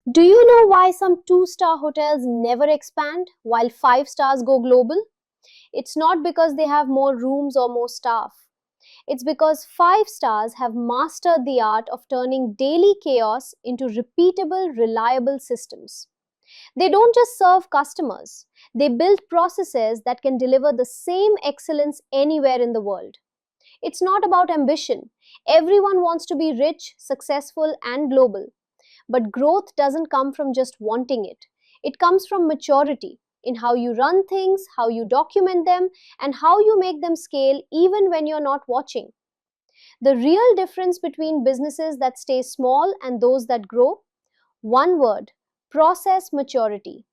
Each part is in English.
Do you know why some 2-star hotels never expand while 5 stars go global? It's not because they have more rooms or more staff. It's because 5 stars have mastered the art of turning daily chaos into repeatable, reliable systems. They don't just serve customers, they build processes that can deliver the same excellence anywhere in the world. It's not about ambition. Everyone wants to be rich, successful, and global. But growth doesn't come from just wanting it. It comes from maturity in how you run things, how you document them, and how you make them scale even when you're not watching. The real difference between businesses that stay small and those that grow? One word: process maturity.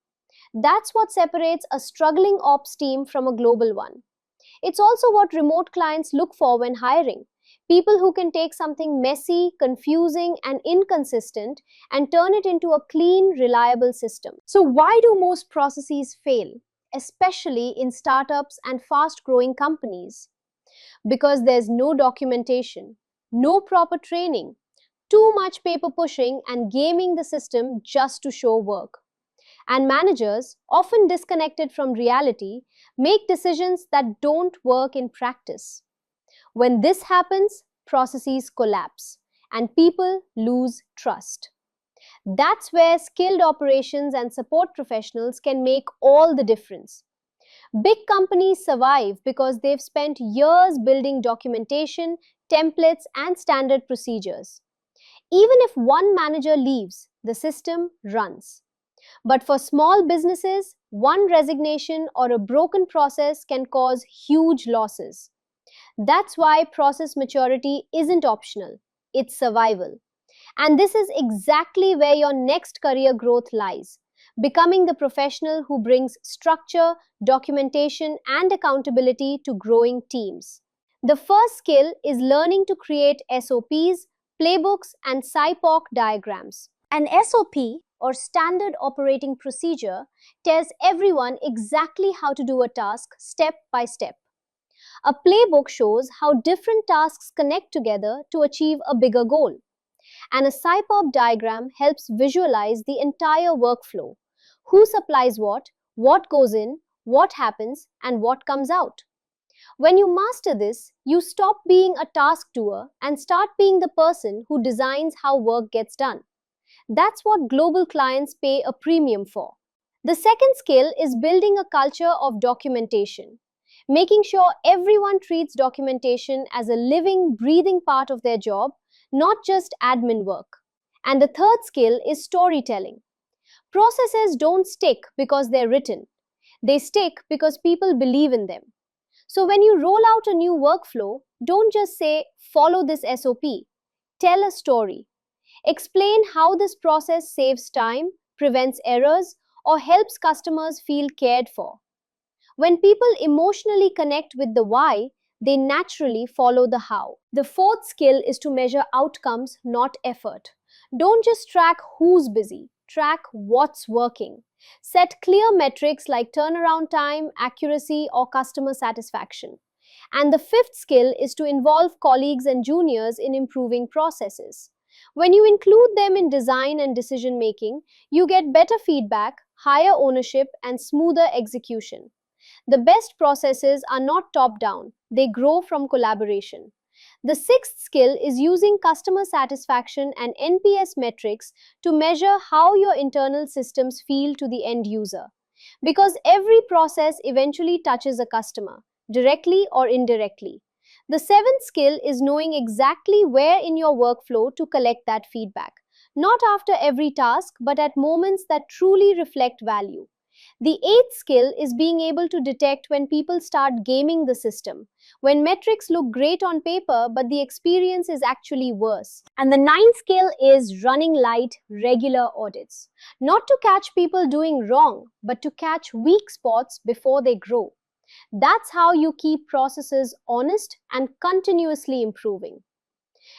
That's what separates a struggling ops team from a global one. It's also what remote clients look for when hiring. People who can take something messy, confusing, and inconsistent and turn it into a clean, reliable system. So, why do most processes fail, especially in startups and fast growing companies? Because there's no documentation, no proper training, too much paper pushing, and gaming the system just to show work. And managers, often disconnected from reality, make decisions that don't work in practice. When this happens, processes collapse and people lose trust. That's where skilled operations and support professionals can make all the difference. Big companies survive because they've spent years building documentation, templates, and standard procedures. Even if one manager leaves, the system runs. But for small businesses, one resignation or a broken process can cause huge losses. That's why process maturity isn't optional, it's survival. And this is exactly where your next career growth lies: becoming the professional who brings structure, documentation, and accountability to growing teams. The first skill is learning to create SOPs, playbooks, and SIPOC diagrams. An SOP, or standard operating procedure, tells everyone exactly how to do a task step by step. A playbook shows how different tasks connect together to achieve a bigger goal. And a SIPOP diagram helps visualize the entire workflow: who supplies what goes in, what happens, and what comes out. When you master this, you stop being a task doer and start being the person who designs how work gets done. That's what global clients pay a premium for. The second skill is building a culture of documentation, making sure everyone treats documentation as a living, breathing part of their job, not just admin work. And the third skill is storytelling. Processes don't stick because they're written, they stick because people believe in them. So when you roll out a new workflow, don't just say, follow this SOP. Tell a story. Explain how this process saves time, prevents errors, or helps customers feel cared for. When people emotionally connect with the why, they naturally follow the how. The fourth skill is to measure outcomes, not effort. Don't just track who's busy, track what's working. Set clear metrics like turnaround time, accuracy, or customer satisfaction. And the fifth skill is to involve colleagues and juniors in improving processes. When you include them in design and decision making, you get better feedback, higher ownership, and smoother execution. The best processes are not top down, they grow from collaboration. The sixth skill is using customer satisfaction and NPS metrics to measure how your internal systems feel to the end user. Because every process eventually touches a customer, directly or indirectly. The seventh skill is knowing exactly where in your workflow to collect that feedback. Not after every task, but at moments that truly reflect value. The eighth skill is being able to detect when people start gaming the system, when metrics look great on paper but the experience is actually worse. And the ninth skill is running light, regular audits. Not to catch people doing wrong, but to catch weak spots before they grow. That's how you keep processes honest and continuously improving.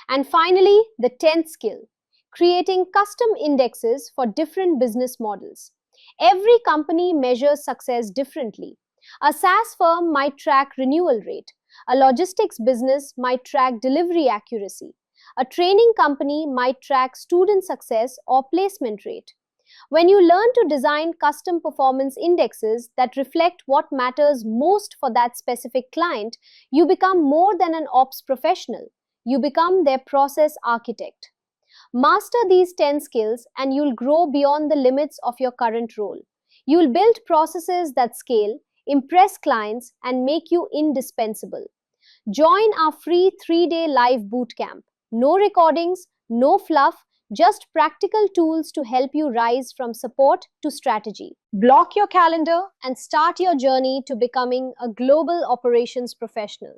And finally, the 10th skill: creating custom indexes for different business models. Every company measures success differently. A SaaS firm might track renewal rate. A logistics business might track delivery accuracy. A training company might track student success or placement rate. When you learn to design custom performance indexes that reflect what matters most for that specific client, you become more than an ops professional. You become their process architect. Master these 10 skills and you'll grow beyond the limits of your current role. You'll build processes that scale, impress clients, and make you indispensable. Join our free 3-day live bootcamp. No recordings, no fluff, just practical tools to help you rise from support to strategy. Block your calendar and start your journey to becoming a global operations professional.